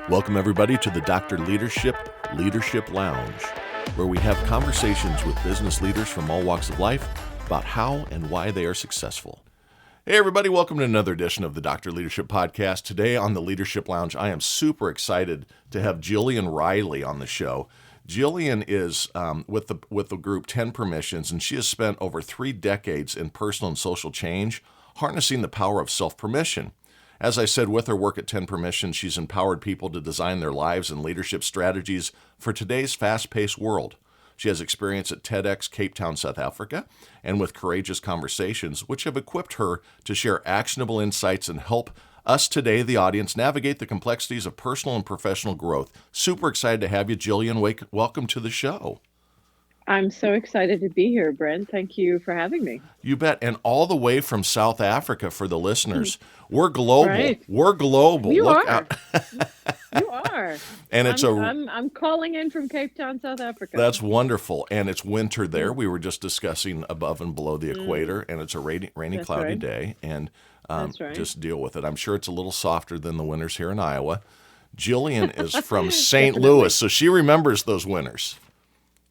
Welcome, everybody, to the Dr. Leadership Lounge, where we have conversations with business leaders from all walks of life about how and why they are successful. Hey, everybody, welcome to another edition of the Dr. Leadership Podcast. Today on the Leadership Lounge, I am super excited to have Jillian Reilly on the show. Jillian is with the group 10 Permissions, and she has spent over 3 decades in personal and social change, harnessing the power of self-permission. As I said, with her work at 10 Permissions, she's empowered people to design their lives and leadership strategies for today's fast-paced world. She has experience at TEDx Cape Town, South Africa, and with Courageous Conversations, which have equipped her to share actionable insights and help us today, the audience, navigate the complexities of personal and professional growth. Super excited to have you, Jillian. Welcome to the show. I'm so excited to be here, Brent. Thank you for having me. You bet. And all the way from South Africa for the listeners. We're global. Right. We're global. You Look are. out. You are. And I'm calling in from Cape Town, South Africa. That's wonderful. And it's winter there. We were just discussing above and below the equator, and it's a rainy, That's cloudy right. day. And That's right. just deal with it. I'm sure it's a little softer than the winters here in Iowa. Jillian is from St. Louis, so she remembers those winters.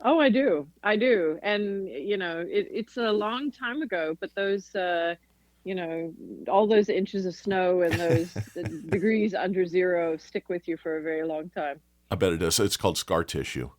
Oh, I do. And, it's a long time ago, but those, all those inches of snow and those degrees under zero stick with you for a very long time. I bet it does. It's called scar tissue.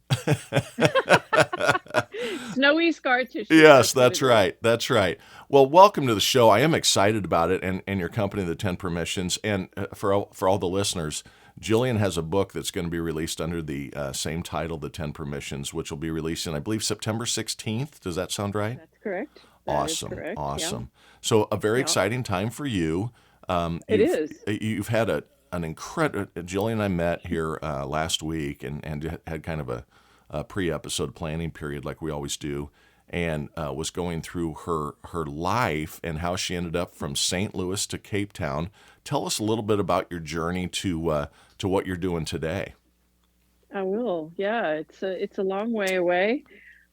Snowy scar tissue. Yes, that's right. That's right. Well, welcome to the show. I am excited about it and your company, the 10 Permissions. And for all the listeners, Jillian has a book that's going to be released under the same title, The 10 Permissions, which will be released in, I believe, September 16th. Does that sound right? That's correct. Awesome. Correct. Awesome. Yeah. So a very exciting time for you. It is. You've had an incredible, Jillian and I met here last week and had kind of a pre-episode planning period like we always do, and was going through her life and how she ended up from St. Louis to Cape Town. Tell us a little bit about your journey to what you're doing today. I will. Yeah, it's a long way away.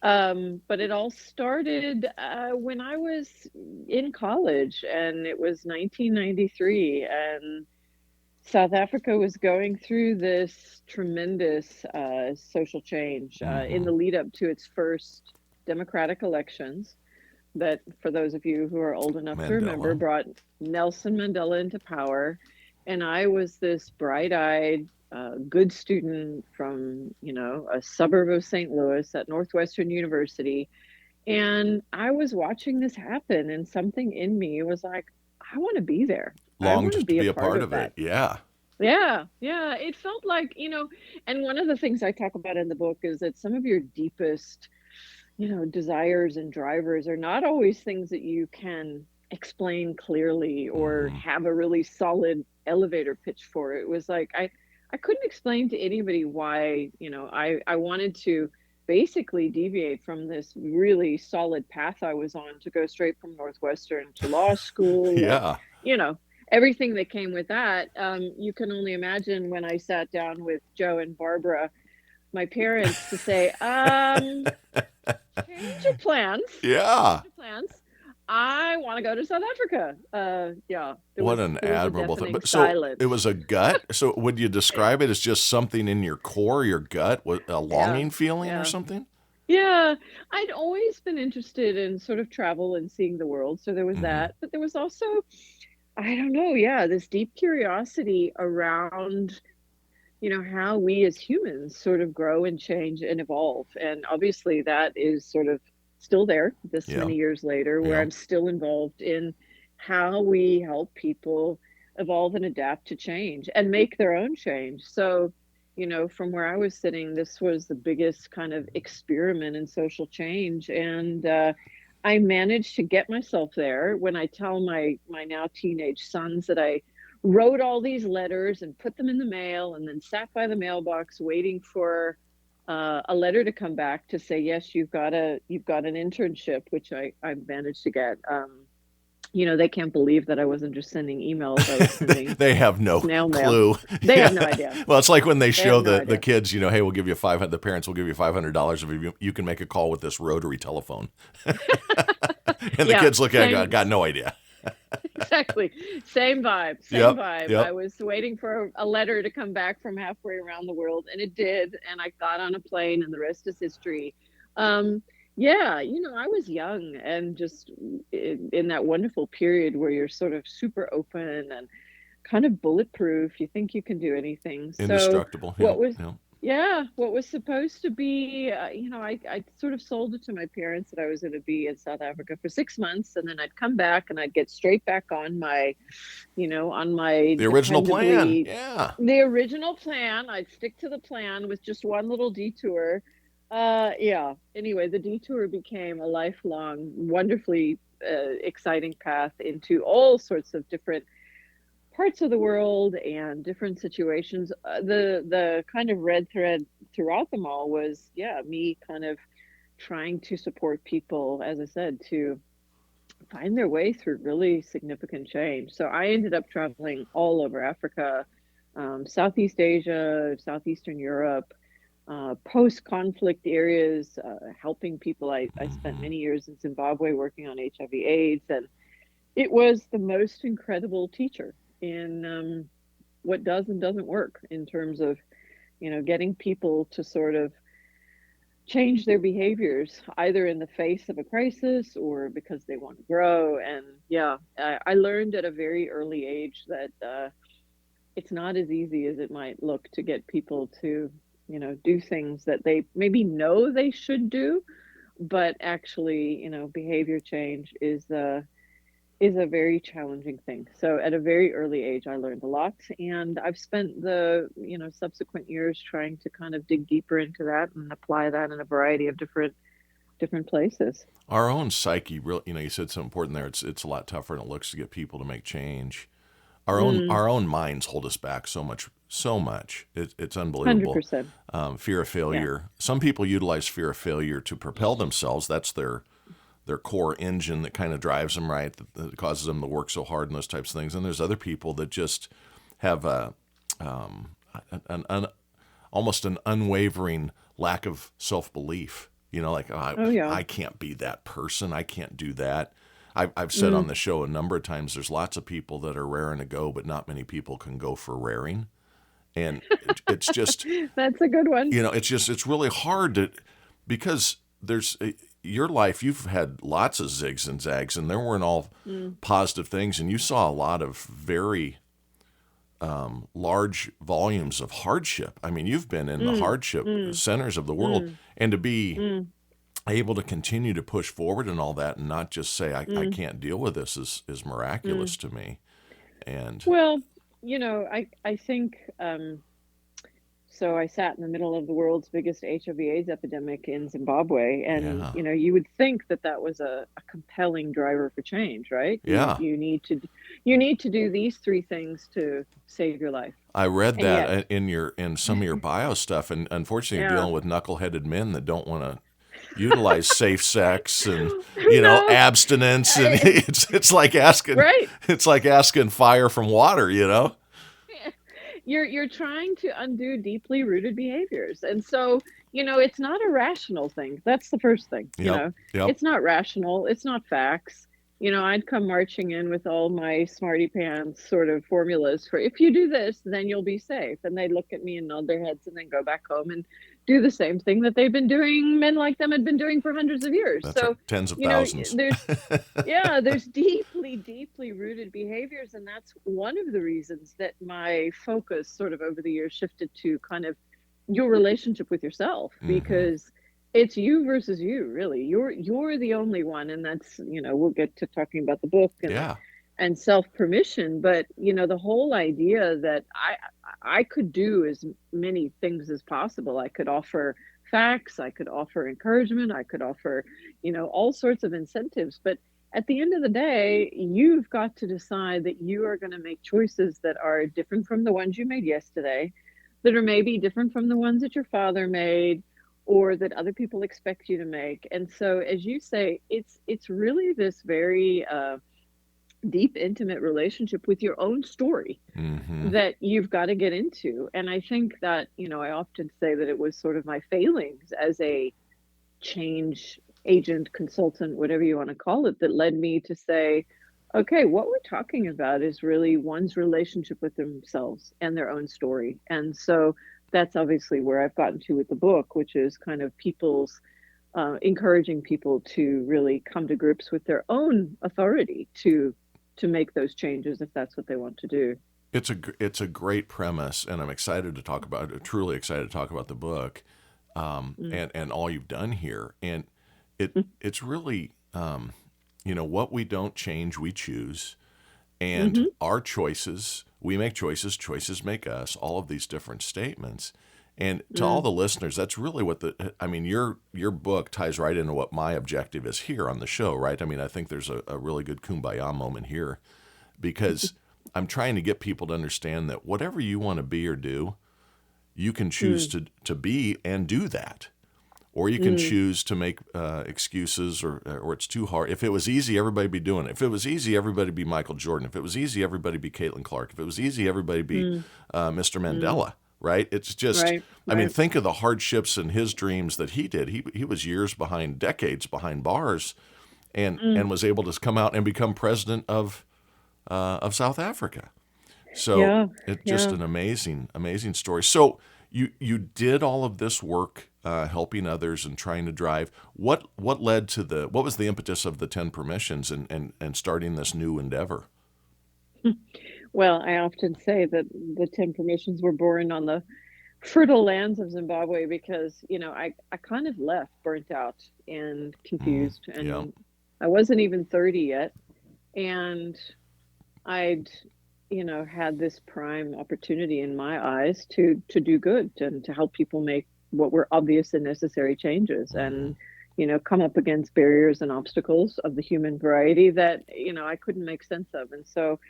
But it all started when I was in college, and it was 1993, and South Africa was going through this tremendous social change in the lead up to its first democratic elections that, for those of you who are old enough to remember, brought Nelson Mandela into power. And I was this bright-eyed, good student from, a suburb of St. Louis at Northwestern University. And I was watching this happen, and something in me was like, I want to be there. Longed to be a part of it. Yeah. Yeah. It felt like, and one of the things I talk about in the book is that some of your deepest, desires and drivers are not always things that you can explain clearly or have a really solid elevator pitch for. It was like, I couldn't explain to anybody why, I wanted to basically deviate from this really solid path I was on to go straight from Northwestern to law school. Yeah. And, everything that came with that. You can only imagine when I sat down with Joe and Barbara, my parents, to say, change your plans. Yeah. Change your plans. I want to go to South Africa. What an admirable thing. But silence. So it was a gut. So would you describe it as just something in your core, your gut, a longing feeling or something? Yeah, I'd always been interested in sort of travel and seeing the world. So there was that, but there was also, I don't know, this deep curiosity around, how we as humans sort of grow and change and evolve. And obviously that is sort of still there this many years later, where I'm still involved in how we help people evolve and adapt to change and make their own change. So, from where I was sitting, this was the biggest kind of experiment in social change. And I managed to get myself there. When I tell my now teenage sons that I wrote all these letters and put them in the mail and then sat by the mailbox waiting for a letter to come back to say, yes, you've got an internship, which I managed to get. They can't believe that I wasn't just sending emails. I was sending they have no clue. They have no idea. Well, it's like when they show the kids, hey, we'll give you the parents will give you $500 if you can make a call with this rotary telephone. And the kids look at it, got no idea. Exactly. Same vibe. Same Yep, vibe. I yep. was waiting for a letter to come back from halfway around the world, and it did. And I got on a plane, and the rest is history. Um, yeah, I was young and just in that wonderful period where you're sort of super open and kind of bulletproof. You think you can do anything. So Indestructible. what Yep, was, yep. yeah, what was supposed to be, I sort of sold it to my parents that I was going to be in South Africa for 6 months, and then I'd come back and I'd get straight back on my The original plan. dependably, Yeah. the original plan. I'd stick to the plan with just one little detour. Yeah. Anyway, the detour became a lifelong, wonderfully exciting path into all sorts of different parts of the world and different situations. The kind of red thread throughout them all was, yeah, me kind of trying to support people, as I said, to find their way through really significant change. So I ended up traveling all over Africa, Southeast Asia, Southeastern Europe, post-conflict areas, helping people. I spent Hmm. many years in Zimbabwe working on HIV/AIDS, and it was the most incredible teacher in what does and doesn't work in terms of, getting people to sort of change their behaviors either in the face of a crisis or because they want to grow. And yeah, I learned at a very early age that it's not as easy as it might look to get people to, do things that they maybe know they should do, but actually, behavior change is a very challenging thing. So at a very early age, I learned a lot, and I've spent the, subsequent years trying to kind of dig deeper into that and apply that in a variety of different places. Our own psyche, real, you said something important there. It's a lot tougher than it looks to get people to make change. Mm, Our own minds hold us back so much, so much. It's unbelievable. 100%. Fear of Yeah. failure. Some people utilize fear of failure to propel themselves. That's their core engine that kind of drives them right, that causes them to work so hard and those types of things. And there's other people that just have an almost an unwavering lack of self belief. Like, oh, Oh yeah. I can't be that person. I can't do that. I've said on Mm, the show a number of times there's lots of people that are raring to go, but not many people can go for raring. And it's just, that's a good one. it's really hard to, because there's your life, you've had lots of zigs and zags, and there weren't all Mm, positive things. And you saw a lot of very large volumes of hardship. I mean, you've been in the mm, hardship mm, centers of the world, mm, and to be mm, able to continue to push forward and all that and not just say, I mm, can't deal with this is mm. miraculous to me. And Well, I think so I sat in the middle of the world's biggest HIV/AIDS epidemic in Zimbabwe, and yeah, you would think that that was a compelling driver for change, right? You yeah, you need to do these three things to save your life, I read and yet, that in some of your bio stuff, and unfortunately, you're yeah, dealing with knuckleheaded men that don't want to utilize safe sex and no, abstinence, and I, right. it's like asking fire from water. You're trying to undo deeply rooted behaviors. And so, it's not a rational thing. That's the first thing, Yep, yep. It's not rational, it's not facts. I'd come marching in with all my smarty pants sort of formulas for, if you do this, then you'll be safe. And they'd look at me and nod their heads and then go back home and do the same thing that they've been doing, men like them had been doing for hundreds of years. That's right. So, Tens of thousands. there's yeah, there's deeply, deeply rooted behaviors. And that's one of the reasons that my focus sort of over the years shifted to kind of your relationship with yourself, Hmm. because it's you versus you, really. You're the only one. And that's, we'll get to talking about the book Yeah. and self-permission. But, the whole idea that I could do as many things as possible. I could offer facts, I could offer encouragement, I could offer, all sorts of incentives. But at the end of the day, you've got to decide that you are going to make choices that are different from the ones you made yesterday, that are maybe different from the ones that your father made or that other people expect you to make. And so, as you say, it's really this very deep, intimate relationship with your own story Hmm. that you've got to get into. And I think that, I often say that it was sort of my failings as a change agent, consultant, whatever you want to call it, that led me to say, Okay, what we're talking about is really one's relationship with themselves and their own story. And so that's obviously where I've gotten to with the book, which is kind of people's encouraging people to really come to grips with their own authority to make those changes if that's what they want to do. It's a great premise, and I'm excited to talk about it. Truly excited to talk about the book, Mm. and all you've done here. And it's really what we don't change, we choose, and Mm-hmm. our choices, we make choices, choices make us. All of these different statements, and to all Mm. the listeners, that's really what I mean. Your book ties right into what my objective is here on the show, right? I mean, I think there's a really good kumbaya moment here because I'm trying to get people to understand that whatever you want to be or do, you can choose Mm. to be and do that. Or you can Mm. choose to make excuses, or it's too hard. If it was easy, everybody'd be doing it. If it was easy, everybody'd be Michael Jordan. If it was easy, everybody'd be Caitlin Clark. If it was easy, everybody'd be Mm. Mr. Mm. Mandela. Right? It's just, Right, I mean, right. think of the hardships in his dreams that he did. He was years behind, decades behind bars, and Mm. was able to come out and become president of South Africa. So Yeah, it's just yeah. an amazing, amazing story. So you did all of this work, helping others and trying to drive. What led to what was the impetus of the 10 permissions and starting this new endeavor? Well, I often say that the 10 permissions were born on the fertile lands of Zimbabwe because, I kind of left burnt out and Mm, confused, yeah. and I wasn't even 30 yet. And I'd, had this prime opportunity in my eyes to do good and to help people make what were obvious and necessary changes Hmm. and, come up against barriers and obstacles of the human variety that, I couldn't make sense of. And so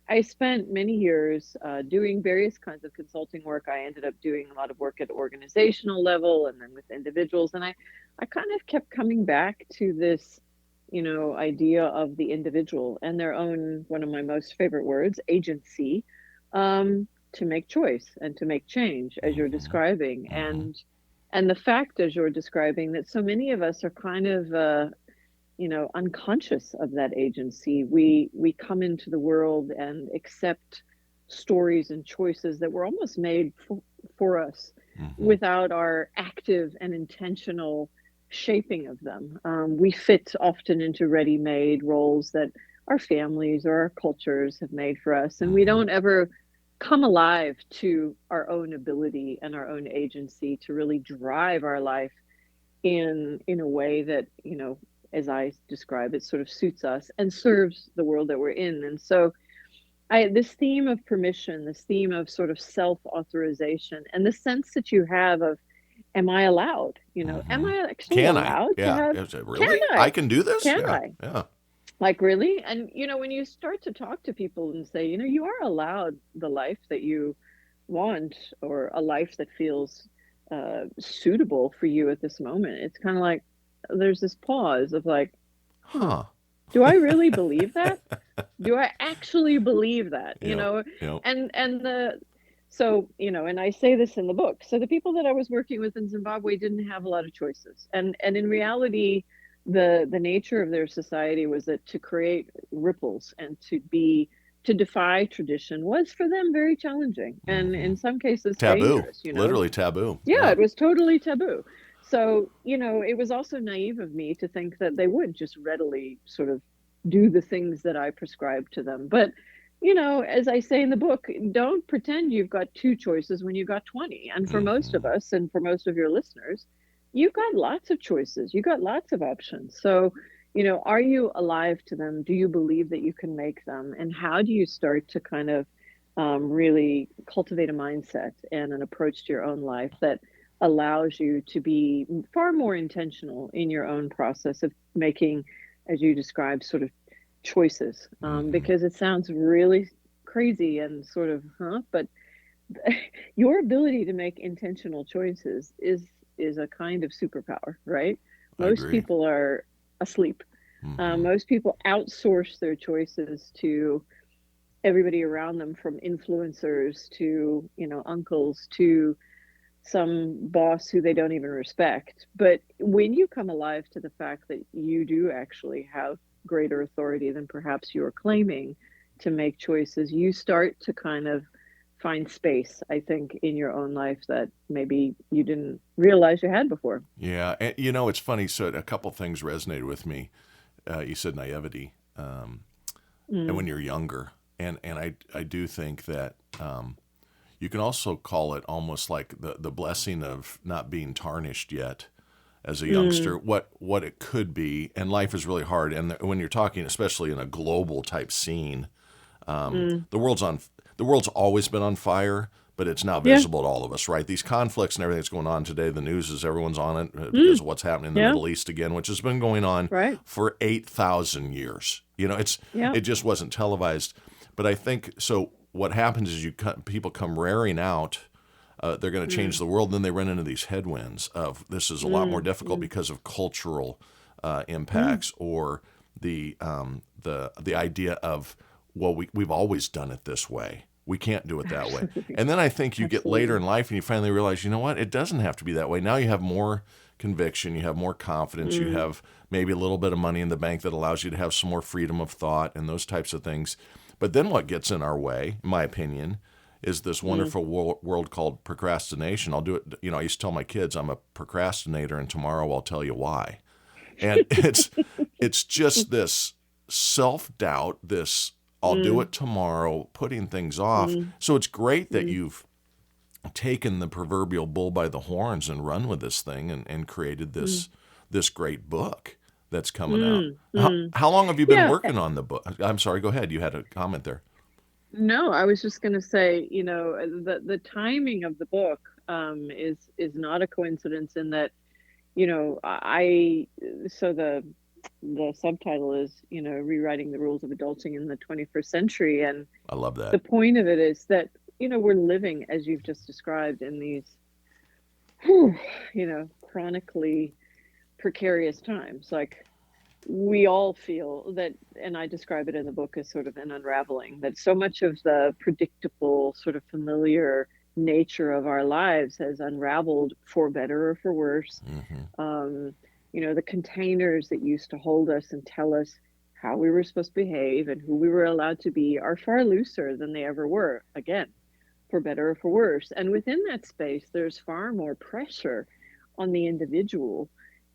I spent many years doing various kinds of consulting work. I ended up doing a lot of work at organizational level and then with individuals. And I kind of kept coming back to this, idea of the individual and their own, one of my most favorite words, agency, to make choice and to make change, as you're Hmm. describing. Hmm. And the fact, as you're describing, that so many of us are kind of unconscious of that agency. We come into the world and accept stories and choices that were almost made for us Hmm. without our active and intentional shaping of them. We fit often into ready-made roles that our families or our cultures have made for us, and we Hmm. don't ever come alive to our own ability and our own agency to really drive our life in a way that, as I describe it, sort of suits us and serves the world that we're in. And so I this theme of permission, this theme of sort of self-authorization, and the sense that you have of, am I allowed? Am Hmm. I actually Can I? allowed to Yeah. have, Is it can really? I I? can do this? Can Yeah. I? Yeah. Like, really? And when you start to talk to people and say, you are allowed the life that you want, or a life that feels suitable for you at this moment, it's kind of like there's this pause of like, huh, Huh. do I really believe that? Do I actually believe that? Yep. Yep. And the so, and I say this in the book. So the people that I was working with in Zimbabwe didn't have a lot of choices. And in reality, the nature of their society was that to create ripples and to defy tradition was for them very challenging and Hmm. in some cases Taboo. dangerous. Literally taboo. Yeah, Yeah. it was totally taboo. So, it was also naive of me to think that they would just readily sort of do the things that I prescribed to them. But, as I say in the book, don't pretend you've got two choices when you got 20. And for most of Hmm. us and for most of your listeners, you've got lots of choices. You've got lots of options. So, are you alive to them? Do you believe that you can make them? And how do you start to kind of really cultivate a mindset and an approach to your own life that allows you to be far more intentional in your own process of making, as you described, sort of choices. Hmm. Because it sounds really crazy and sort of, but your ability to make intentional choices is a kind of superpower, right? I Most agree. people are asleep. Hmm. Most people outsource their choices to everybody around them, from influencers to uncles to some boss who they don't even respect. But when you come alive to the fact that you do actually have greater authority than perhaps you're claiming to make choices, you start to kind of find space, I think, in your own life that maybe you didn't realize you had before. Yeah, and it's funny. So a couple things resonated with me. You said naivety, and Mm, when you're younger, and I do think that you can also call it almost like the blessing of not being tarnished yet as a youngster. mm, What it could be, and life is really hard. And when you're talking, especially in a global type scene, mm. the world's on the world's always been on fire, but it's now Yeah, visible to all of us, right? These conflicts and everything that's going on today, the news is everyone's on it because mm, of what's happening in the yeah, Middle East again, which has been going on right. for 8,000 years. Yeah. It just wasn't televised, but I think so. What happens is people come raring out. They're going to change Mm, the world, and then they run into these headwinds of this is a lot more mm, difficult mm, because of cultural mm. impacts or the idea of well we've always done it this way. We can't do it that way. Absolutely. And then I think you get later Absolutely. in life and you finally realize, you know what? It doesn't have to be that way. Now you have more conviction, you have more confidence, you Mm, have maybe a little bit of money in the bank that allows you to have some more freedom of thought and those types of things. But then what gets in our way, in my opinion, is this mm. wonderful world called procrastination. I'll do it. I used to tell my kids I'm a procrastinator, and tomorrow I'll tell you why. And it's just this self doubt, this I'll do Mm, it tomorrow, putting things off. mm, So it's great that mm, you've taken the proverbial bull by the horns and run with this thing and created mm, this great book that's coming out. mm, mm. How long have you been Yeah. working on the book? I'm sorry, go ahead. You had a comment there. No, I was just going to say, the timing of the book is not a coincidence in that, so the subtitle is, rewriting the rules of adulting in the 21st century, and I love the that. point of it is that, we're living as you've just described in these, whew, chronically precarious times. Like we all feel that, and I describe it in the book as sort of an unraveling, that so much of the predictable, sort of familiar nature of our lives has unraveled for better or for worse. Hmm. Um, the containers that used to hold us and tell us how we were supposed to behave and who we were allowed to be are far looser than they ever were, again, for better or for worse. And within that space, there's far more pressure on the individual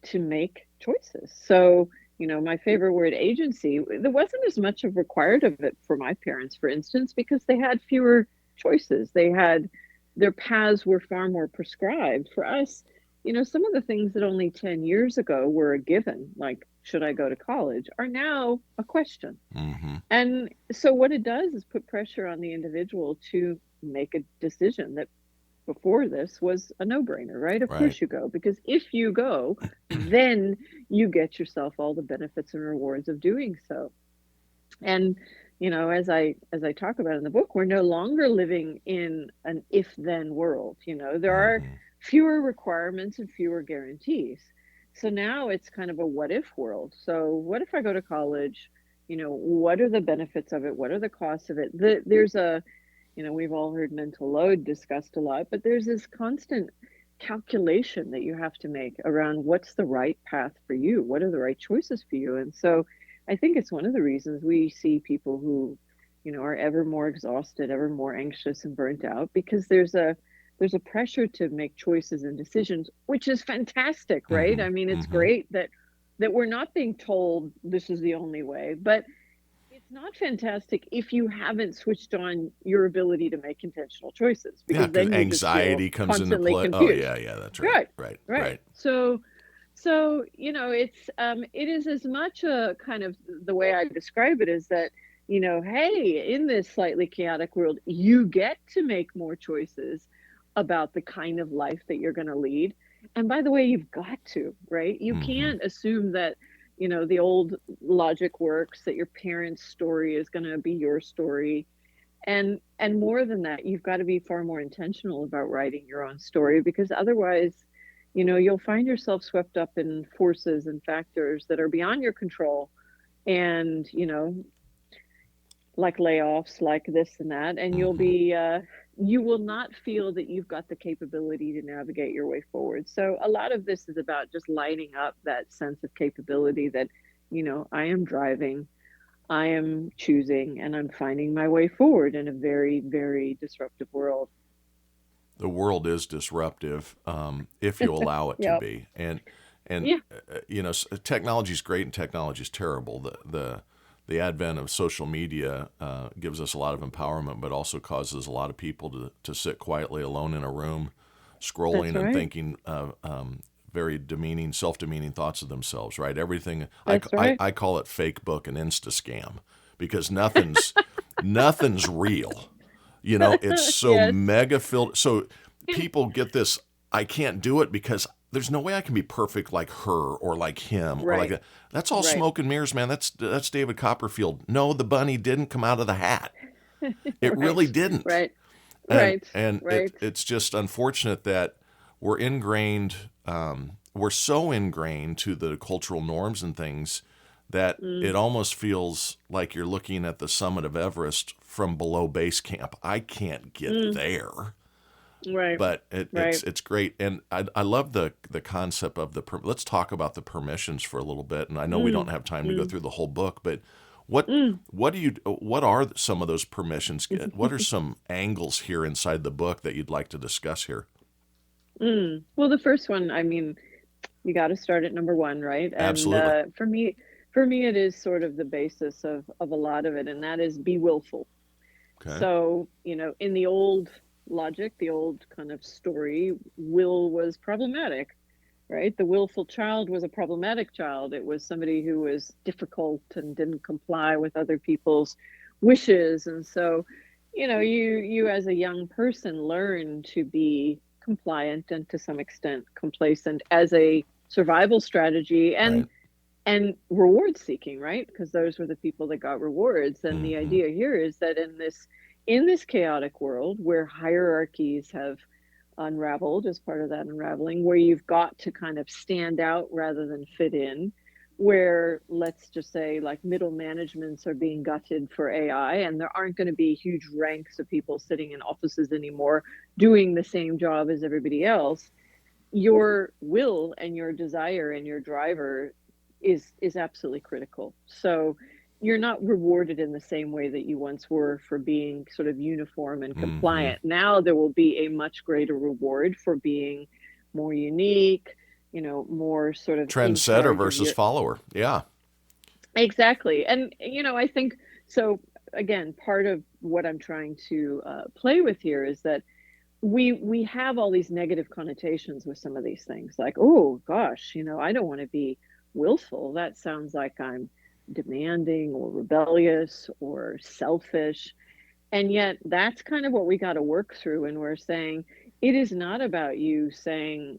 to make choices. So, my favorite word, agency, there wasn't as much of required of it for my parents, for instance, because they had fewer choices. Their paths were far more prescribed. For us, some of the things that only 10 years ago were a given, like should I go to college, are now a question. Hmm. And so what it does is put pressure on the individual to make a decision that before this was a no-brainer, right? Of Right. course you go, because if you go, then you get yourself all the benefits and rewards of doing so. And as I talk about in the book, we're no longer living in an if-then world. There are Hmm. fewer requirements and fewer guarantees. So now it's kind of a what if world. So what if I go to college? What are the benefits of it? What are the costs of it? There's we've all heard mental load discussed a lot, but there's this constant calculation that you have to make around what's the right path for you, what are the right choices for you. And so I think it's one of the reasons we see people who, are ever more exhausted, ever more anxious and burnt out, because there's a pressure to make choices and decisions, which is fantastic, right? Hmm. I mean, it's Hmm. great that we're not being told this is the only way, but it's not fantastic if you haven't switched on your ability to make intentional choices, Yeah, because because then you just feel anxiety comes into constantly play. Oh confused. yeah, yeah, that's right. Right, Right. right. Right. So it is as much a kind of, the way I describe it is that, hey, in this slightly chaotic world, you get to make more choices about the kind of life that you're going to lead. And by the way, you've got to, right? You Hmm. can't assume that, the old logic works, that your parents' story is going to be your story. And more than that, you've got to be far more intentional about writing your own story, because otherwise, you'll find yourself swept up in forces and factors that are beyond your control, and like layoffs, like this and that, and Hmm. you will not feel that you've got the capability to navigate your way forward. So a lot of this is about just lighting up that sense of capability that I am driving, I am choosing, and I'm finding my way forward in a very, very disruptive world. The world is disruptive, if you allow it to Yep. be. And Yeah, technology is great and technology is terrible. The advent of social media gives us a lot of empowerment, but also causes a lot of people to sit quietly alone in a room, that's scrolling and right. thinking very demeaning, self-demeaning thoughts of themselves. Right? Everything. That's right. I call it fake book and Insta scam because nothing's real. It's so Yes. mega filled. So people get this. I can't do it because there's no way I can be perfect like her or like him or like Right. that. That's all Right. smoke and mirrors, man. That's David Copperfield. No, the bunny didn't come out of the hat. It really Right. didn't. Right. And Right. and Right. it's just unfortunate that we're ingrained. We're so ingrained to the cultural norms and things that Mm, it almost feels like you're looking at the summit of Everest from below base camp. I can't get mm, there, right. but Right. it's great, and I love the concept of let's talk about the permissions for a little bit. And I know we don't Mm, have time to go mm, through the whole book, but what are some of those permissions? What are mm. some angles here inside the book that you'd like to discuss here? Well, the first one, I mean, you got to start at number one, right? And Absolutely. for me, it is sort of the basis of a lot of it, and that is be willful. Okay. So, in the old logic, the old kind of story, will was problematic, right? The willful child was a problematic child. It was somebody who was difficult and didn't comply with other people's wishes. And so, you as a young person learn to be compliant and to some extent complacent as a survival strategy Right. and reward seeking, right? Because those were the people that got rewards. And the Mm-hmm. idea here is that in this chaotic world where hierarchies have unraveled as part of that unraveling, where you've got to kind of stand out rather than fit in, where let's just say like middle managements are being gutted for AI, and there aren't going to be huge ranks of people sitting in offices anymore doing the same job as everybody else. Your will and your desire and your driver is absolutely critical. So you're not rewarded in the same way that you once were for being sort of uniform and Mm-hmm. compliant. Now there will be a much greater reward for being more unique, more sort of in Trendsetter charge of versus your. follower. Yeah. Exactly. And I think so. Again, part of what I'm trying to play with here is that we have all these negative connotations with some of these things, like, oh gosh, I don't want to be willful. That sounds like I'm demanding or rebellious or selfish. And yet that's kind of what we got to work through. And we're saying it is not about you saying,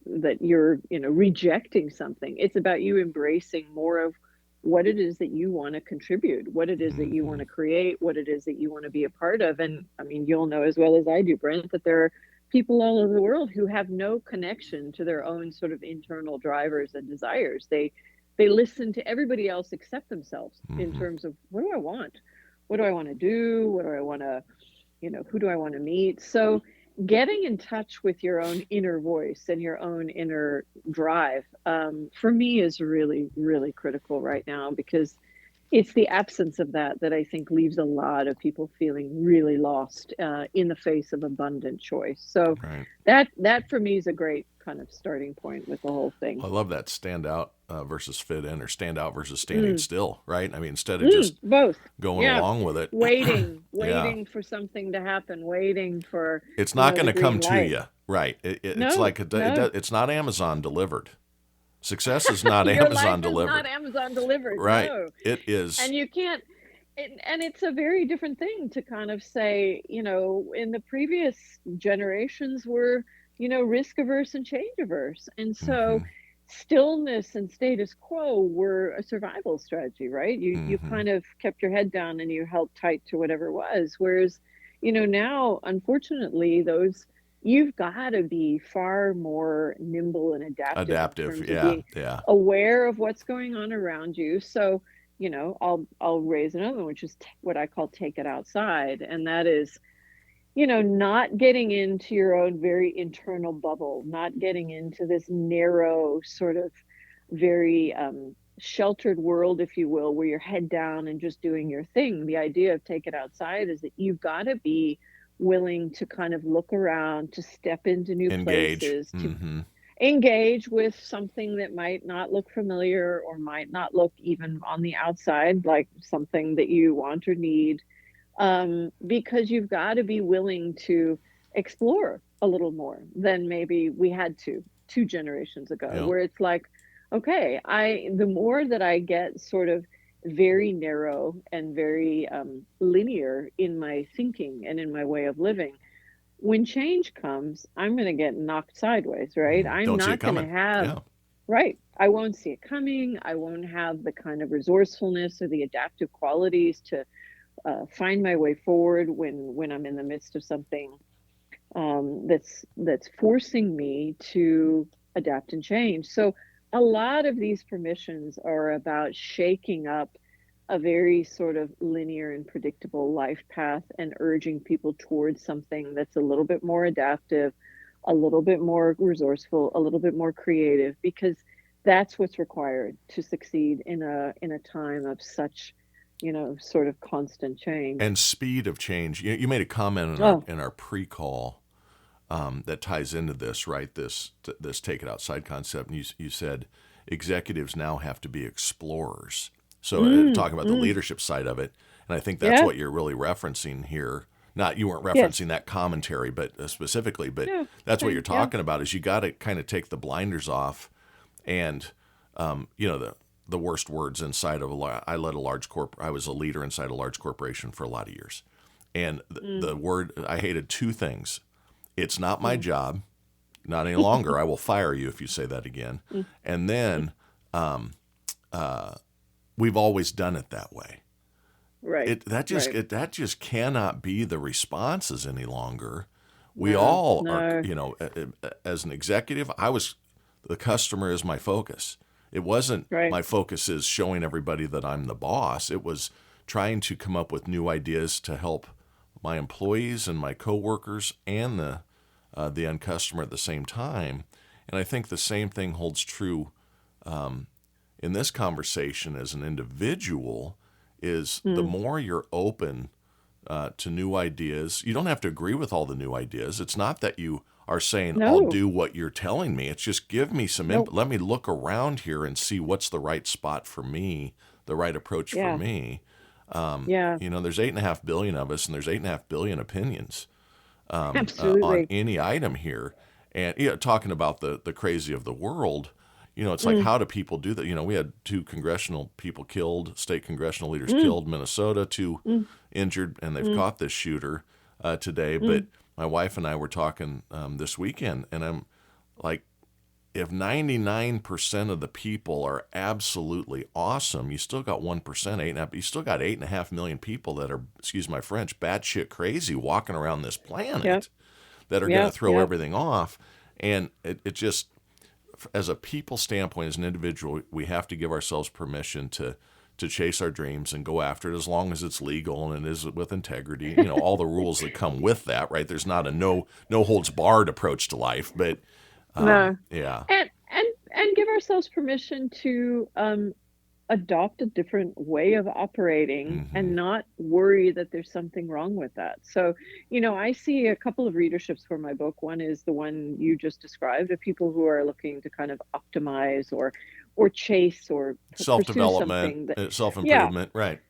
that you're, rejecting something. It's about you embracing more of what it is that you want to contribute, what it is that you Mm-hmm. want to create, what it is that you want to be a part of. And I mean, you'll know as well as I do, Brent, that there are people all over the world who have no connection to their own sort of internal drivers and desires. They listen to everybody else except themselves in Mm-hmm. terms of, what do I want? What do I want to do? What do I want to, who do I want to meet? So getting in touch with your own inner voice and your own inner drive, for me, is really, really critical right now, because it's the absence of that I think leaves a lot of people feeling really lost in the face of abundant choice. So Right. that for me is a great kind of starting point with the whole thing. I love that stand out versus fit in, or stand out versus standing Mm, still, right? I mean, instead of just both. going Yeah. along with it, Waiting, yeah, waiting for something to happen, waiting for, it's not going the to come green to light. you, right? It's No, like no. it's not Amazon delivered. Success is not Your life Amazon is not delivered, Amazon delivered. right? No. It is. And you can't, and it's a very different thing to kind of say, in the previous generations were, risk averse and change averse. And so Mm-hmm. stillness and status quo were a survival strategy, right? You Mm-hmm. kind of kept your head down and you held tight to whatever it was. Whereas, now, unfortunately, those you've got to be far more nimble and adaptive in Adaptive, terms of yeah, being yeah. aware of what's going on around you. So, I'll raise another one, which is what I call take it outside, and that is, not getting into your own very internal bubble, not getting into this narrow sort of very sheltered world, if you will, where you're head down and just doing your thing. The idea of Take It Outside is that you've got to be willing to kind of look around, to step into new Engage. places, to Mm-hmm. engage with something that might not look familiar or might not look even on the outside like something that you want or need, because you've got to be willing to explore a little more than maybe we had to 2 generations ago, Yeah. where it's like, okay, the more that I get sort of very narrow and very linear in my thinking and in my way of living, when change comes, I'm going to get knocked sideways, right? Mm-hmm. I'm Don't see it not going to coming. have, Yeah. right? I won't see it coming. I won't have the kind of resourcefulness or the adaptive qualities to find my way forward when I'm in the midst of something that's forcing me to adapt and change. So a lot of these permissions are about shaking up a very sort of linear and predictable life path and urging people towards something that's a little bit more adaptive, a little bit more resourceful, a little bit more creative, because that's what's required to succeed in a time of such, sort of constant change. And speed of change. You made a comment Oh, in our pre-call that ties into this, right? This take it outside concept. And you said executives now have to be explorers. So mm, talking about the mm, leadership side of it, and I think that's yeah, what you're really referencing here. Not you weren't yes, referencing that commentary, but specifically, but yeah, that's what you're same, yeah, talking about. Is you got to kind of take the blinders off, and the worst words inside of I led a large I was a leader inside a large corporation for a lot of years, and mm, the word I hated two things. It's not my mm, job. Not any longer. I will fire you if you say that again. mm, And then we've always done it that way. right, right, That just cannot be the responses any longer. We no, all are, no, as an executive, the customer is my focus. It wasn't right, my focus is showing everybody that I'm the boss. It was trying to come up with new ideas to help my employees and my coworkers and the end customer at the same time. And I think the same thing holds true in this conversation as an individual. Is the mm, more you're open to new ideas, you don't have to agree with all the new ideas. It's not that you are saying I'll no, do what you're telling me. It's just give me some nope, input. Let me look around here and see what's the right spot for me, the right approach for yeah, me. yeah, There's 8.5 billion of us, and there's 8.5 billion opinions on absolutely, any item here. And talking about the crazy of the world, it's like, mm, how do people do that? We had 2 congressional people killed, state congressional leaders mm, killed, Minnesota, 2 mm, injured, and they've mm, caught this shooter today. But mm, my wife and I were talking this weekend, and I'm like, if 99% of the people are absolutely awesome, you still got 1%, you still got 8.5 million people that are, excuse my French, batshit crazy walking around this yep, planet that are going to yep, throw yep, everything off. And it just, as a people standpoint, as an individual, we have to give ourselves permission to chase our dreams and go after it as long as it's legal and it is with integrity. All the rules that come with that, right? There's not a no holds barred approach to life, but no, yeah. and give ourselves permission to adopt a different way of operating Hmm. and not worry that there's something wrong with that. So, I see a couple of readerships for my book. One is the one you just described, of people who are looking to kind of optimize or chase or Self pursue development, something that, self yeah, improvement, right?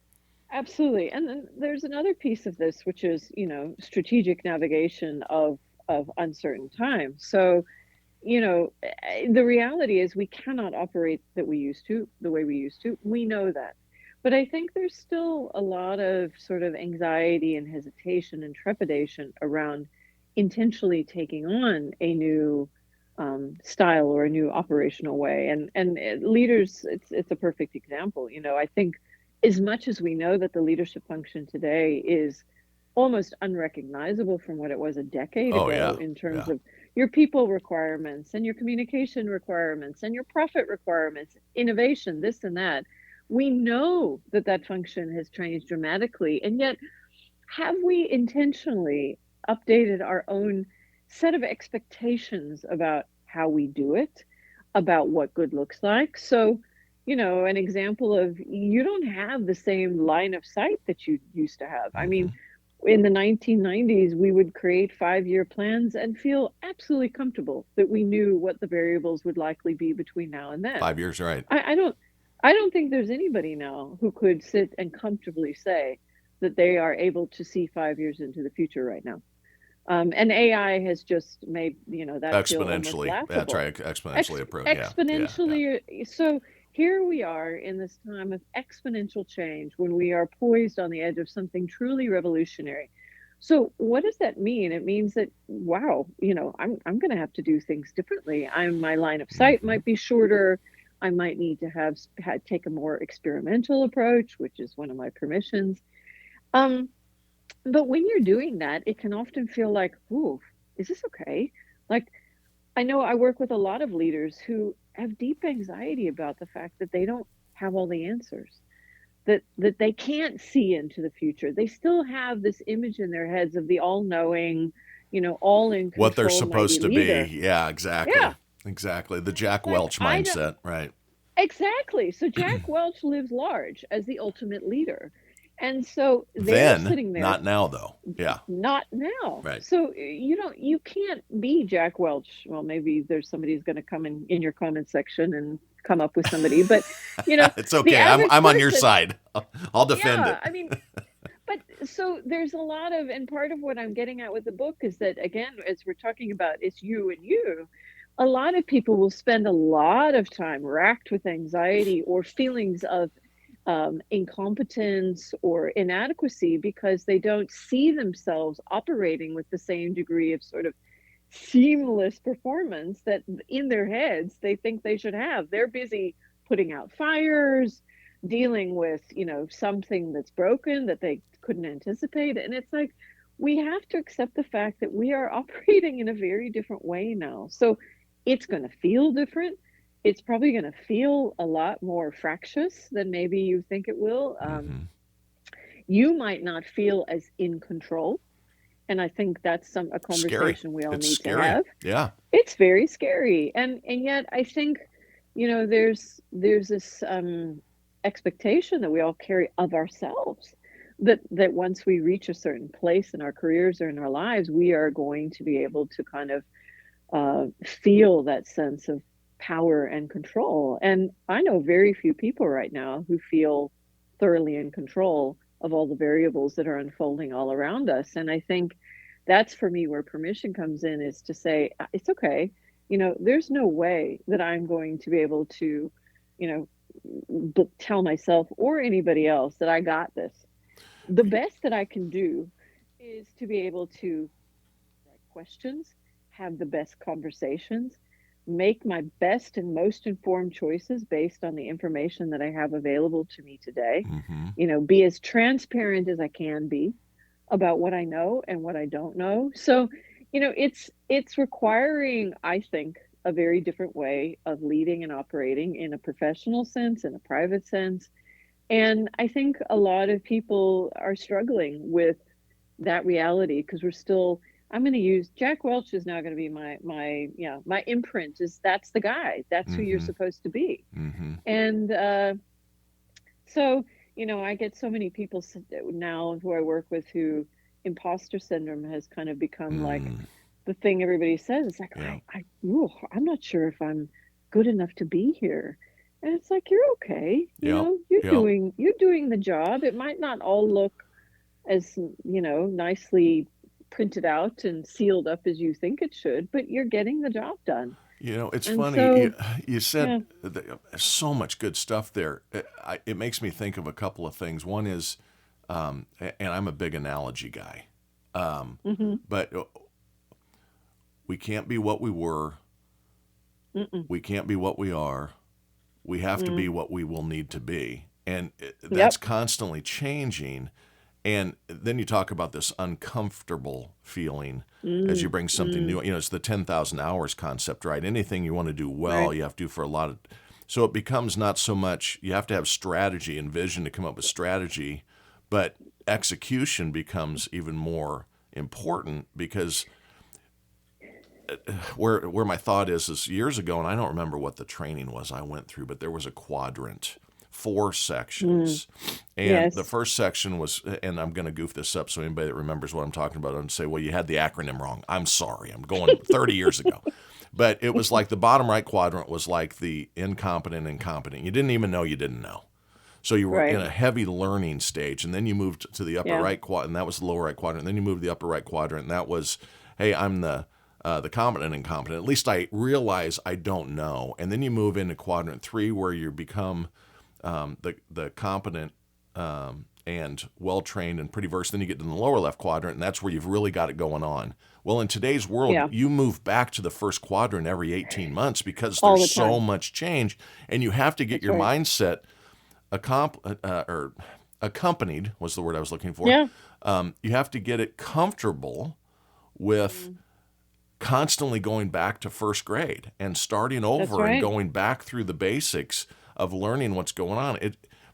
absolutely. And then there's another piece of this, which is, strategic navigation of uncertain times. So, the reality is we cannot operate the way we used to. We know that. But I think there's still a lot of sort of anxiety and hesitation and trepidation around intentionally taking on a new style or a new operational way. And leaders, it's a perfect example. I think as much as we know that the leadership function today is almost unrecognizable from what it was a decade Oh ago yeah, in terms yeah. of your people requirements and your communication requirements and your profit requirements, innovation, this and that. We know that that function has changed dramatically. And yet, have we intentionally updated our own set of expectations about how we do it, about what good looks like? So, an example of you don't have the same line of sight that you used to have. I Hmm. mean, in the 1990s, we would create 5-year plans and feel absolutely comfortable that we knew what the variables would likely be between now and then. 5 years, right? I don't I don't think there's anybody now who could sit and comfortably say that they are able to see 5 years into the future right now. And AI has just made, that feel almost Exponentially. That's laughable. right. Exponentially approach. Yeah. Yeah. Yeah. Exponentially. So here we are in this time of exponential change when we are poised on the edge of something truly revolutionary. So what does that mean? It means that, wow, I'm going to have to do things differently. My line of sight Hmm. might be shorter. I might need to take a more experimental approach, which is one of my permissions. Um, but when you're doing that, it can often feel like, ooh, is this okay? Like, I know I work with a lot of leaders who have deep anxiety about the fact that they don't have all the answers, that they can't see into the future. They still have this image in their heads of the all-knowing, all in What they're control mighty supposed to be. leader. Yeah, Yeah. exactly. Exactly. The And it's Jack like, Welch I don't mindset, right? exactly. So Jack Welch lives large as the ultimate leader. And so they're Then, sitting there. not now, though. Yeah, Not now. right. So you can't be Jack Welch. Well, maybe there's somebody who's going to come in your comment section and come up with somebody, but It's the okay. average I'm on your person, side. I'll defend yeah, it. I mean, but so there's a lot of, and part of what I'm getting at with the book is that, again, as we're talking about it's you and you, a lot of people will spend a lot of time racked with anxiety or feelings of incompetence or inadequacy because they don't see themselves operating with the same degree of sort of seamless performance that in their heads they think they should have. They're busy putting out fires, dealing with, something that's broken that they couldn't anticipate. And it's like, we have to accept the fact that we are operating in a very different way now. So it's going to feel different. It's probably going to feel a lot more fractious than maybe you think it will. Hmm. You might not feel as in control. And I think that's a Scary. conversation we all It's need to scary. have. Yeah. It's very scary. And yet I think, there's this expectation that we all carry of ourselves that once we reach a certain place in our careers or in our lives, we are going to be able to kind of feel that sense of power and control. And I know very few people right now who feel thoroughly in control of all the variables that are unfolding all around us. And I think that's for me where permission comes in, is to say, it's okay. There's no way that I'm going to be able to, you tell myself or anybody else that I got this. The best that I can do is to be able to right questions, have the best conversations, make my best and most informed choices based on the information that I have available to me today. Hmm. Be as transparent as I can be about what I know and what I don't know. So, it's requiring, I think, a very different way of leading and operating in a professional sense, in a private sense. And I think a lot of people are struggling with that reality because we're still, I'm going to use Jack Welch is now going to be my imprint, is that's the guy, that's who you're Hmm. supposed to be. Hmm. And so, I get so many people now who I work with who imposter syndrome has kind of become like Mm. the thing everybody says. It's like, Yeah. I'm not sure if I'm good enough to be here. And it's like, you're okay. Yep. You're Yep. doing the job. It might not all look as, nicely printed out and sealed up as you think it should, but you're getting the job done. It's And funny. You, so, you yeah. said so much good stuff there. It makes me think of a couple of things. One is, and I'm a big analogy guy, Hmm. but we can't be what we were. Mm-mm. We can't be what we are. We have to be Mm. what we will need to be. And that's Yep. constantly changing. And then you talk about this uncomfortable feeling as you Mm. bring something Mm. new. It's the 10,000 hours concept, right? Anything you want to do well, Right. you have to do for a lot of. So it becomes not so much you have to have strategy and vision to come up with strategy, but execution becomes even more important because where my thought is years ago, and I don't remember what the training was I went through, but there was a quadrant, 4 Mm. sections. And the Yes. first section was, and I'm going to goof this up so anybody that remembers what I'm talking about doesn't say, well, you had the acronym wrong. I'm sorry. I'm going 30 years ago. But it was like the bottom right quadrant was like the incompetent. You didn't even know you didn't know. So you were in Right. a heavy learning stage, and then you moved to the upper Yeah. right quadrant, and that was the lower right quadrant. And then you moved to the upper right quadrant, and that was, hey, I'm the competent and incompetent. At least I realize I don't know. And then you move into quadrant 3, where you become the competent and well trained and pretty versed. Then you get to the lower left quadrant, and that's where you've really got it going on. Well, in today's world, Yeah. you move back to the first quadrant every 18 months because All there's the so time. much change, and you have to get That's your right. mindset or accompanied was the word I was looking for. Yeah. You have to get it comfortable with Mm. constantly going back to first grade and starting That's over and right. going back through the basics of learning what's going on.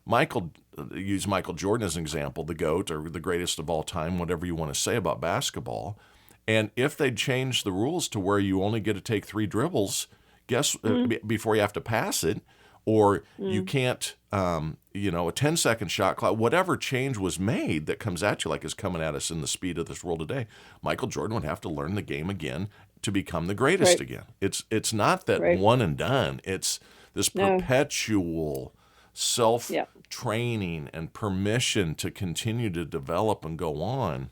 Michael use Michael Jordan as an example, the GOAT or the greatest of all time, whatever you want to say about basketball. And if they'd changed the rules to where you only get to take 3 dribbles, Mm. before you have to pass it, or you Mm. can't, a 10-second shot clock, whatever change was made that comes at you, like is coming at us in the speed of this world today, Michael Jordan would have to learn the game again to become the greatest Right. again. It's not that Right. one and done. It's this No. perpetual self Yeah. training and permission to continue to develop and go on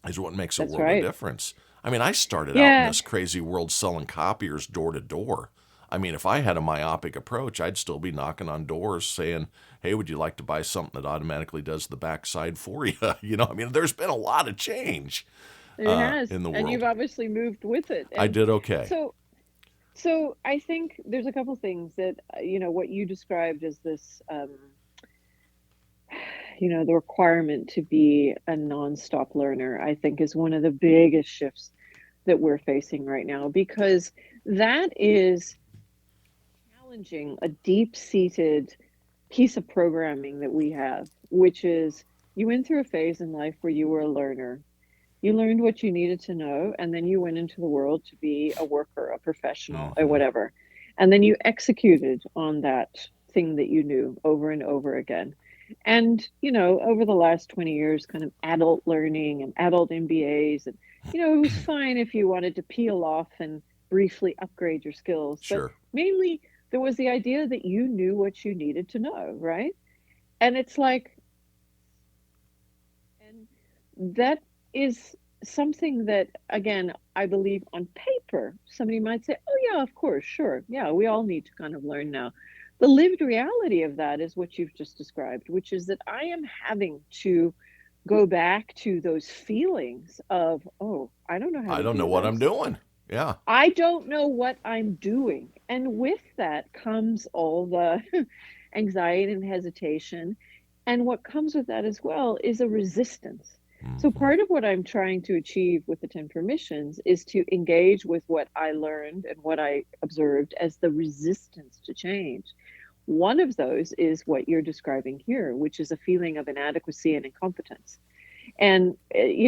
is what makes a That's world of right. difference. I mean, I started out in Yeah. this crazy world selling copiers door to door. I mean, if I had a myopic approach, I'd still be knocking on doors saying, "Hey, would you like to buy something that automatically does the backside for you?" I mean, there's been a lot of change It has. in the And you've world. obviously moved with it. I And did okay. so I think there's a couple things that what you described as this the requirement to be a nonstop learner, I think is one of the biggest shifts that we're facing right now, because that is challenging a deep-seated piece of programming that we have, which is you went through a phase in life where you were a learner. You learned what you needed to know, and then you went into the world to be a worker, a professional, or Hmm. whatever. And then you executed on that thing that you knew over and over again. And, over the last 20 years, kind of adult learning and adult MBAs, and, it was fine if you wanted to peel off and briefly upgrade your skills. But Sure. mainly, there was the idea that you knew what you needed to know, right? And it's like, and that is something that, again, I believe on paper, somebody might say, oh, yeah, of course, sure. Yeah, we all need to kind of learn now. The lived reality of that is what you've just described, which is that I am having to go back to those feelings of, oh, I don't know how I to don't know do what I'm this. doing. Yeah. I don't know what I'm doing. And with that comes all the anxiety and hesitation. And what comes with that as well is a resistance. So, Hmm. part of what I'm trying to achieve with the 10 permissions is to engage with what I learned and what I observed as the resistance to change. One of those is what you're describing here, which is a feeling of inadequacy and incompetence. And,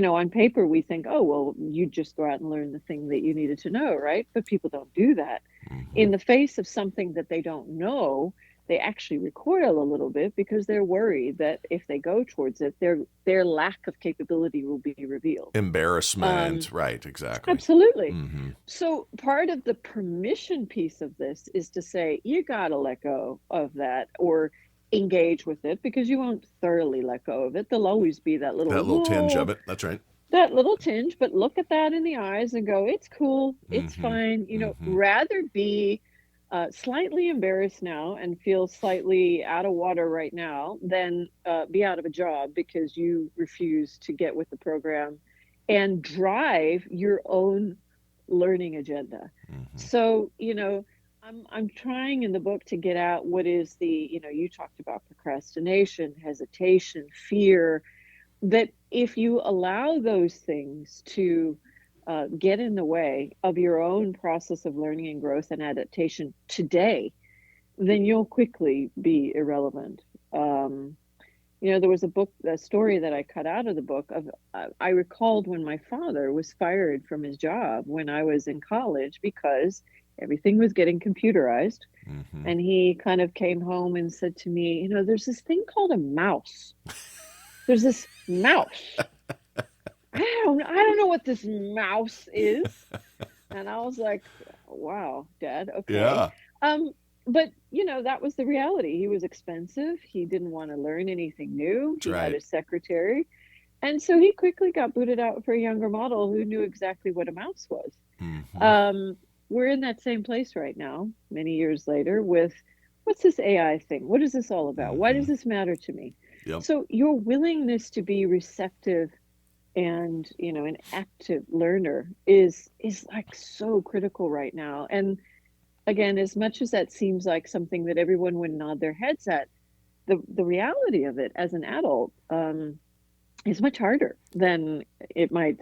on paper, we think, oh, well, you just go out and learn the thing that you needed to know, right? But people don't do that. Hmm. In the face of something that they don't know, they actually recoil a little bit because they're worried that if they go towards it, their lack of capability will be revealed. Um, Embarrassment. Right. Exactly. Absolutely. Hmm. So part of the permission piece of this is to say, you got to let go of that or engage with it, because you won't thoroughly let go of it. There'll always be that That little, little tinge of whoa, it. That's right. that little tinge, but look at that in the eyes and go, it's cool, it's Hmm. fine. Hmm. Rather be slightly embarrassed now and feel slightly out of water right now than be out of a job because you refuse to get with the program and drive your own learning agenda. Hmm. So, I'm trying in the book to get out what is you talked about procrastination, hesitation, fear, that if you allow those things to get in the way of your own process of learning and growth and adaptation today, then you'll quickly be irrelevant. Um, There was a story that I cut out of the book of, I recalled when my father was fired from his job when I was in college because everything was getting computerized. Hmm. And he kind of came home and said to me, there's this thing called a mouse. There's this mouse. I don't know what this mouse is. And I was like, wow, Dad, okay. Yeah, Um, but that was the reality. He was expensive. He didn't want to learn anything new. that's He had right. a secretary. And so he quickly got booted out for a younger model who knew exactly what a mouse was. Hmm. Um, we're in that same place right now, many years later, with what's this AI thing? What is this all about? Why does Hmm. this matter to me? Yep. So your willingness to be receptive and an active learner is like so critical right now. And again, as much as that seems like something that everyone would nod their heads at, the reality of it as an adult is much harder than it might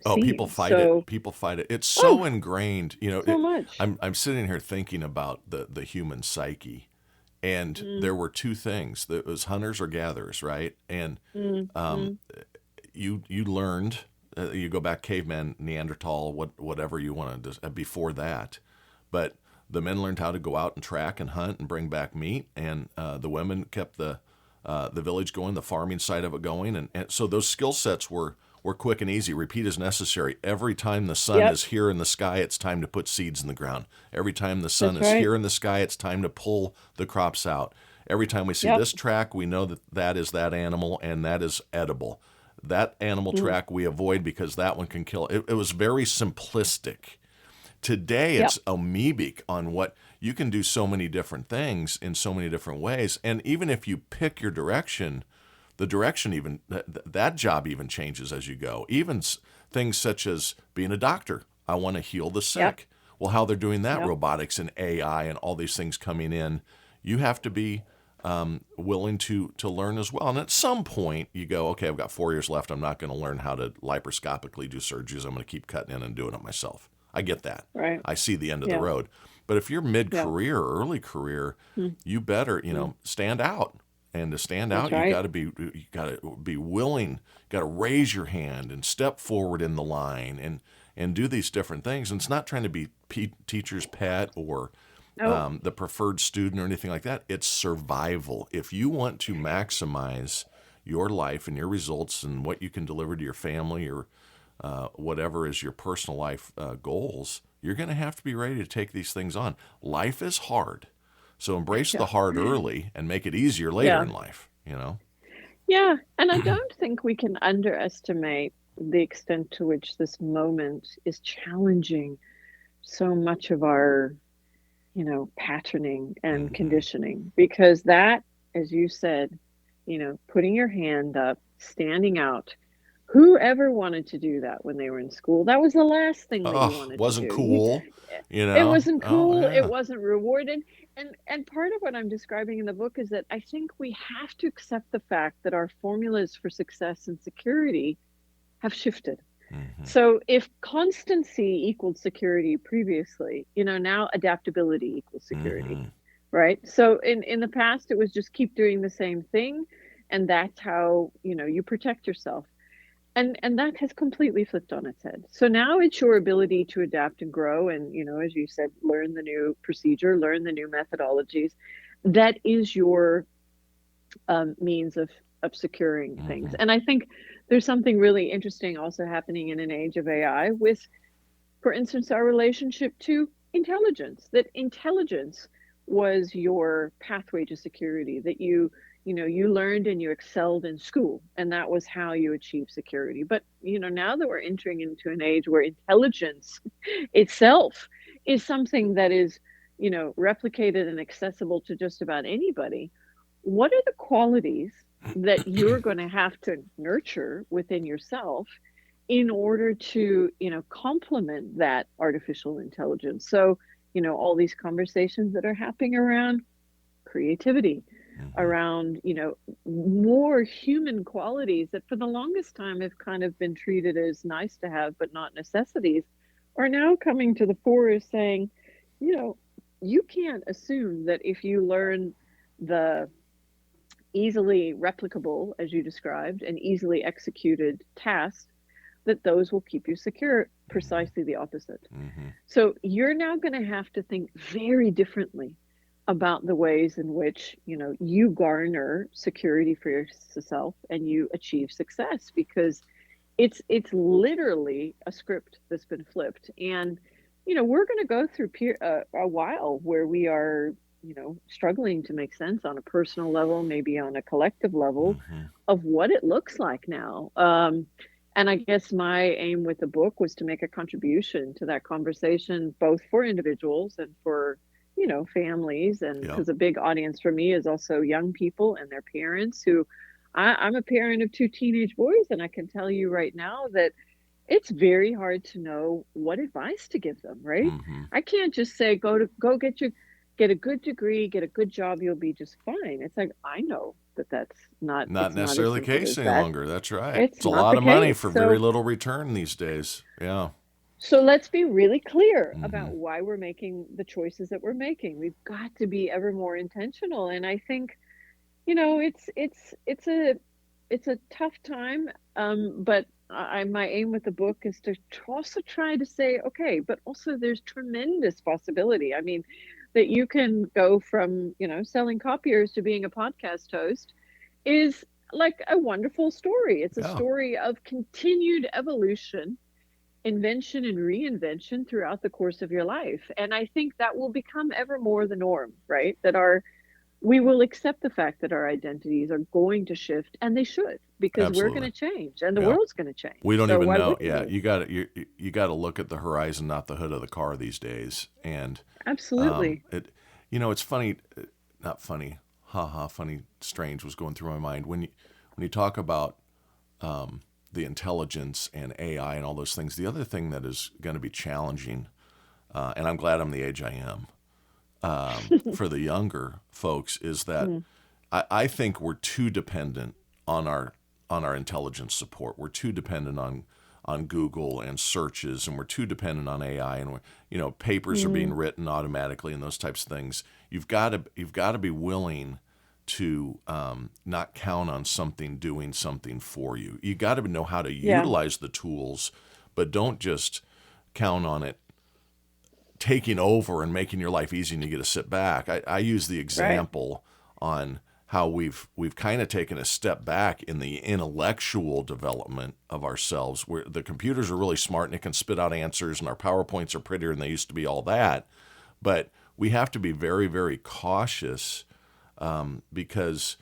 Oh, people seem. fight it. So, People fight it. It's so oh, ingrained. so much. I'm sitting here thinking about the human psyche, and Mm, there were two things. That was hunters or gatherers, right? And mm, um, mm. you learned. You go back caveman, Neanderthal, whatever you want to before that, but the men learned how to go out and track and hunt and bring back meat, and the women kept the village going, the farming side of it going, and so those skill sets were quick and easy. Repeat as necessary. Every time the sun Yep, is here in the sky, it's time to put seeds in the ground. Every time the sun that's is right. here in the sky, it's time to pull the crops out. Every time we see Yep. this track, we know that that is that animal and that is edible. That animal Mm, track we avoid because that one can kill. It was very simplistic. Today, yep. it's amoebic on what you can do so many different things in so many different ways. And even if you pick your direction, the direction even that job even changes as you go. Even things such as being a doctor. I want to heal the Yep. sick. Well, how they're doing that, Yep. robotics and AI and all these things coming in, you have to be willing to learn as well. And at some point, you go, okay, I've got 4 years left. I'm not going to learn how to laparoscopically do surgeries. I'm going to keep cutting in and doing it myself. I get that. Right. I see the end of the Yeah. road. But if you're mid Yep. career or early career, Mm, you better, mm. stand out. And to stand That's out, you right. got to be willing. You got to raise your hand and step forward in the line and do these different things. And it's not trying to be teacher's pet or Nope. the preferred student or anything like that. It's survival. If you want to maximize your life and your results and what you can deliver to your family or whatever is your personal life goals, you're going to have to be ready to take these things on. Life is hard. So embrace Yeah. the hard early and make it easier later Yeah. in life. Yeah. And I don't think we can underestimate the extent to which this moment is challenging so much of our, patterning and Hmm. conditioning, because that, as you said, putting your hand up, standing out. Whoever wanted to do that when they were in school? That was the last thing that you Oh, wanted to wasn't do. cool, It wasn't Oh, cool, it yeah. wasn't rewarded. And part of what I'm describing in the book is that I think we have to accept the fact that our formulas for success and security have shifted. Hmm. So if constancy equaled security previously, now adaptability equals security, Hmm. right? So in the past it was just keep doing the same thing, and that's how, you protect yourself. And that has completely flipped on its head. So now it's your ability to adapt and grow, and as you said, learn the new procedure, learn the new methodologies. That is your means of securing things. Hmm. And I think there's something really interesting also happening in an age of AI with, for instance, our relationship to intelligence. That intelligence was your pathway to security, that you learned and you excelled in school, and that was how you achieved security. But now that we're entering into an age where intelligence itself is something that is replicated and accessible to just about anybody, what are the qualities that you're going to have to nurture within yourself in order to complement that artificial intelligence? So all these conversations that are happening around creativity, Hmm. around more human qualities that for the longest time have kind of been treated as nice to have but not necessities, are now coming to the fore as saying, you know you can't assume that if you learn the easily replicable, as you described, and easily executed tasks, that those will keep you secure. Precisely the opposite. Mm-hmm. So you're now going to have to think very differently about the ways in which, you garner security for yourself and you achieve success, because it's literally a script that's been flipped. And we're going to go through a while where we are, struggling to make sense on a personal level, maybe on a collective level, Mm-hmm. of what it looks like now. And I guess my aim with the book was to make a contribution to that conversation, both for individuals and for, families. And Yep. because a big audience for me is also young people and their parents who, I'm a parent of two teenage boys, and I can tell you right now that it's very hard to know what advice to give them, right? Mm-hmm. I can't just say go get a good degree, get a good job, you'll be just fine. It's like, I know that that's not, Not it's not as necessarily the simple case as any that. longer. That's right. It's It's a not lot the of money case. for very So little return these days. Yeah. let's be really clear Mm-hmm. about why we're making the choices that we're making. We've got to be ever more intentional. And I think, it's a tough time. But my aim with the book is to also try to say, okay, but also there's tremendous possibility. I mean, that you can go from, selling copiers to being a podcast host is like a wonderful story. It's a Yeah. story of continued evolution, invention and reinvention throughout the course of your life. And I think that will become ever more the norm, right? We will accept the fact that our identities are going to shift, and they should, because we're going Absolutely. to change and the Yeah. world's going to We change. don't So even why know. wouldn't Yeah, we? you got to look at the horizon, not the hood of the car these days. And Absolutely. it's funny, not funny, haha, funny, strange was going through my mind when you talk about the intelligence and AI and all those things. The other thing that is going to be challenging, and I'm glad I'm the age I am, for the younger folks, is that Mm, I think we're too dependent on our intelligence support. We're too dependent on Google and searches, and we're too dependent on AI, and papers are being mm, written automatically and those types of things. You've got to be willing to not count on something doing something for you. You got to know how to yeah, utilize the tools, but don't just count on it taking over and making your life easy and you get to sit back. I use the right. example on how we've kind of taken a step back in the intellectual development of ourselves, where the computers are really smart and it can spit out answers and our PowerPoints are prettier than they used to be, all that. But we have to be very, very cautious, because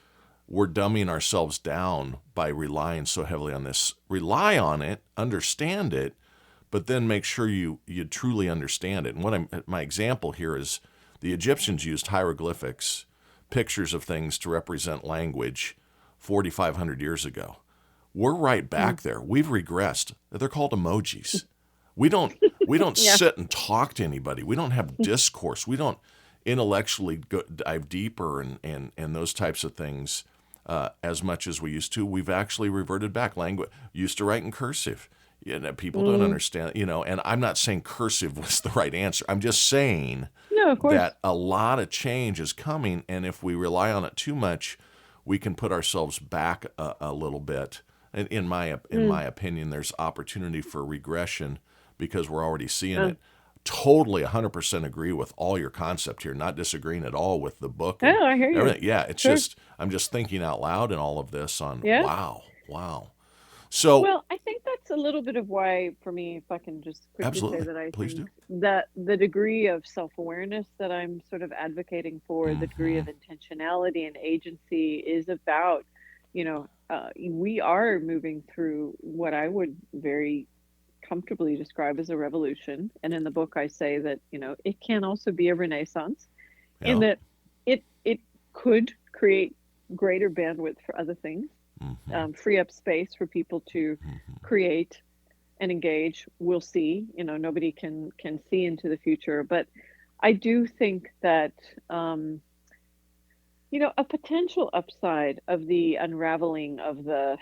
we're dumbing ourselves down by relying so heavily on this. Rely on it, understand it, but then make sure you truly understand it. And my example here is the Egyptians used hieroglyphics, pictures of things to represent language 4,500 years ago. We're right Mm, back there. We've regressed. They're called emojis. We don't yeah. sit and talk to anybody. We don't have discourse. We don't intellectually dive deeper and those types of things, as much as we used to. We've actually reverted back. Language used to write in cursive. People don't Mm, understand, and I'm not saying cursive was the right answer. I'm just saying no, of course. that a lot of change is coming, and if we rely on it too much, we can put ourselves back a little bit. And in my Mm, opinion, there's opportunity for regression because we're already seeing uh, it. Totally 100% agree with all your concept here, not disagreeing at all with the book and oh, I hear you. everything. Yeah, it's Sure. just I'm just thinking out loud in all of this on Yeah. wow. So, Well, I think that's a little bit of why, for me, if I can just quickly say absolutely, that I please think do. that the degree of self-awareness that I'm sort of advocating for, the degree Mm-hmm. of intentionality and agency, is about, we are moving through what I would very comfortably describe as a revolution. And in the book, I say that, it can also be a renaissance, in Yeah. that it could create greater bandwidth for other things, Mm-hmm. free up space for people to Mm-hmm. create and engage. We'll see. Nobody can see into the future, but I do think that a potential upside of the unraveling of the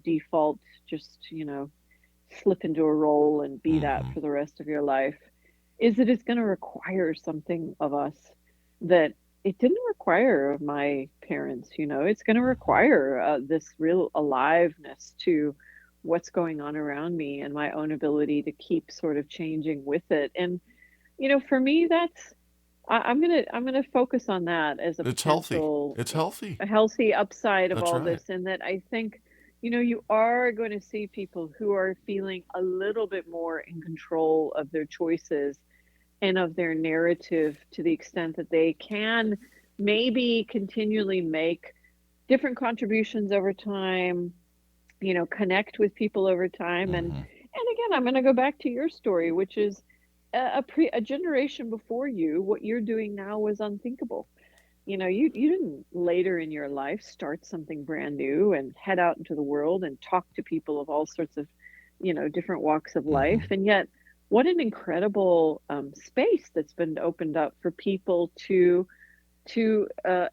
default, just slip into a role and be that Mm-hmm. for the rest of your life, is that it's going to require something of us that it didn't require of my parents, it's going to require this real aliveness to what's going on around me and my own ability to keep sort of changing with it. And, for me, I'm gonna focus on that as a It's healthy. potential, It's healthy. a healthy upside of That's all right. this. And that I think, you are going to see people who are feeling a little bit more in control of their choices and of their narrative to the extent that they can maybe continually make different contributions over time, connect with people over time. And again, I'm going to go back to your story, which is a generation before you. What you're doing now was unthinkable. You didn't later in your life start something brand new and head out into the world and talk to people of all sorts of, different walks of life. Mm-hmm. And yet, what an incredible space that's been opened up for people to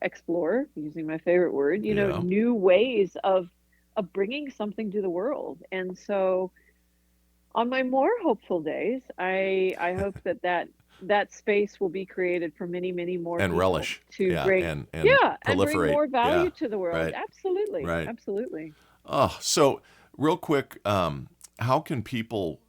explore, using my favorite word, Yeah. new ways of bringing something to the world. And so, on my more hopeful days, I hope that space will be created for many, many more And people relish. to Yeah. bring, And yeah, and bring proliferate. more Yeah. value to the world. Right. Absolutely, Right. absolutely. Oh, so real quick, how can people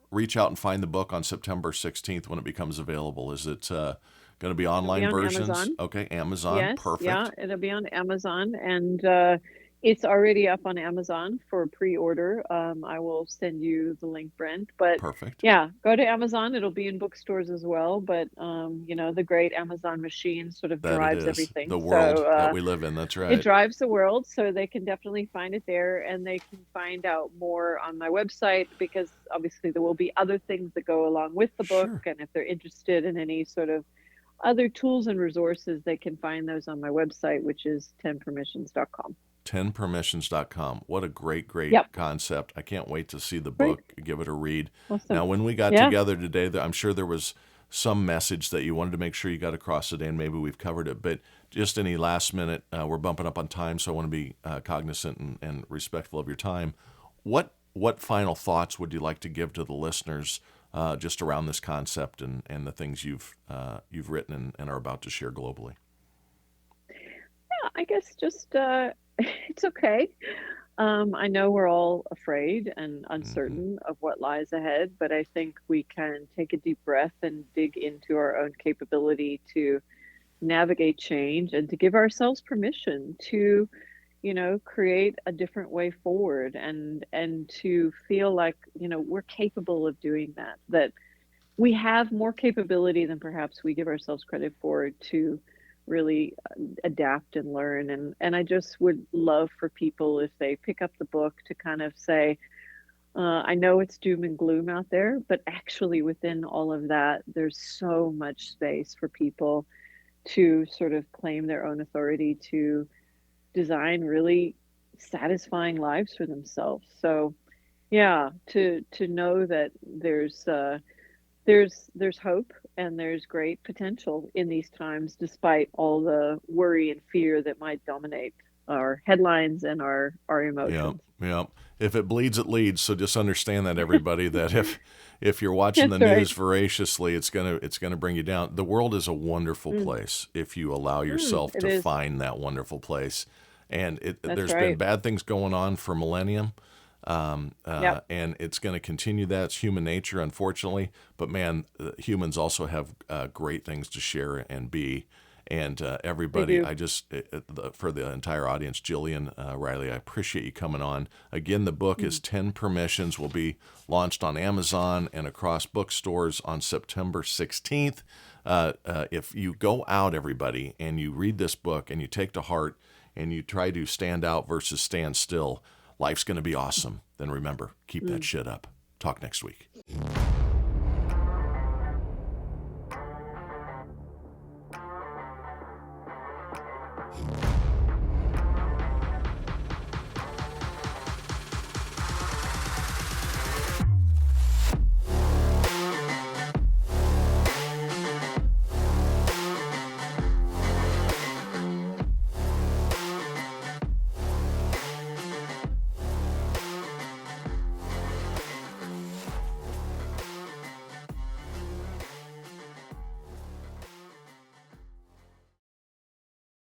reach out and find the book on September 16th when it becomes available? Is it going to be It'll be online on versions? Amazon. Okay, Amazon. Yes, yeah, Perfect. it'll be on Amazon, and it's already up on Amazon for pre-order. I will send you the link, Brent. But Perfect. yeah, go to Amazon. It'll be in bookstores as well. But the great Amazon machine sort of That it drives is. everything. The world So that we live in. That's it right. drives the world, so they can definitely find it there, and they can find out more on my website, because obviously there will be other things that go along with the book. Sure. And if they're interested in any sort of other tools and resources, they can find those on my website, which is 10permissions.com. 10permissions.com. What a great, great Yep. concept. I can't wait to see the Great. book, give it a read. Now, Awesome. when we got Yeah. together today, I'm sure there was some message that you wanted to make sure you got across today, and maybe we've covered it. But just any last minute, we're bumping up on time, so I want to be cognizant and respectful of your time. What final thoughts would you like to give to the listeners just around this concept and the things you've written and are about to share globally? Yeah, I guess just it's okay. I know we're all afraid and Hmm. uncertain of what lies ahead, but I think we can take a deep breath and dig into our own capability to navigate change and to give ourselves permission to, create a different way forward, and to feel like, we're capable of doing that. That we have more capability than perhaps we give ourselves credit for to really adapt and learn. And I just would love for people, if they pick up the book, to kind of say, I know it's doom and gloom out there, but actually within all of that, there's so much space for people to sort of claim their own authority to design really satisfying lives for themselves. So yeah, to know that there's hope and there's great potential in these times, despite all the worry and fear that might dominate our headlines and our Yeah, emotions. yeah. If it bleeds, it leads. So just understand that, everybody, that if you're watching the That's right. news voraciously, it's gonna bring you down. The world is a wonderful Mm, place if you allow yourself it to is. find that wonderful place. And That's there's been right. bad things going on for millennium, Yep. and it's going to continue. That's human nature, unfortunately. But man, humans also have great things to share and be. And They everybody, do. I just, for the entire audience, Jillian Reilly, I appreciate you coming on. Again, the book is Mm, 10 Permissions, will be launched on Amazon and across bookstores on September 16th. If you go out, everybody, and you read this book and you take to heart and you try to stand out versus stand still, life's going to be awesome. Then remember, keep that mm. shit up. Talk next week.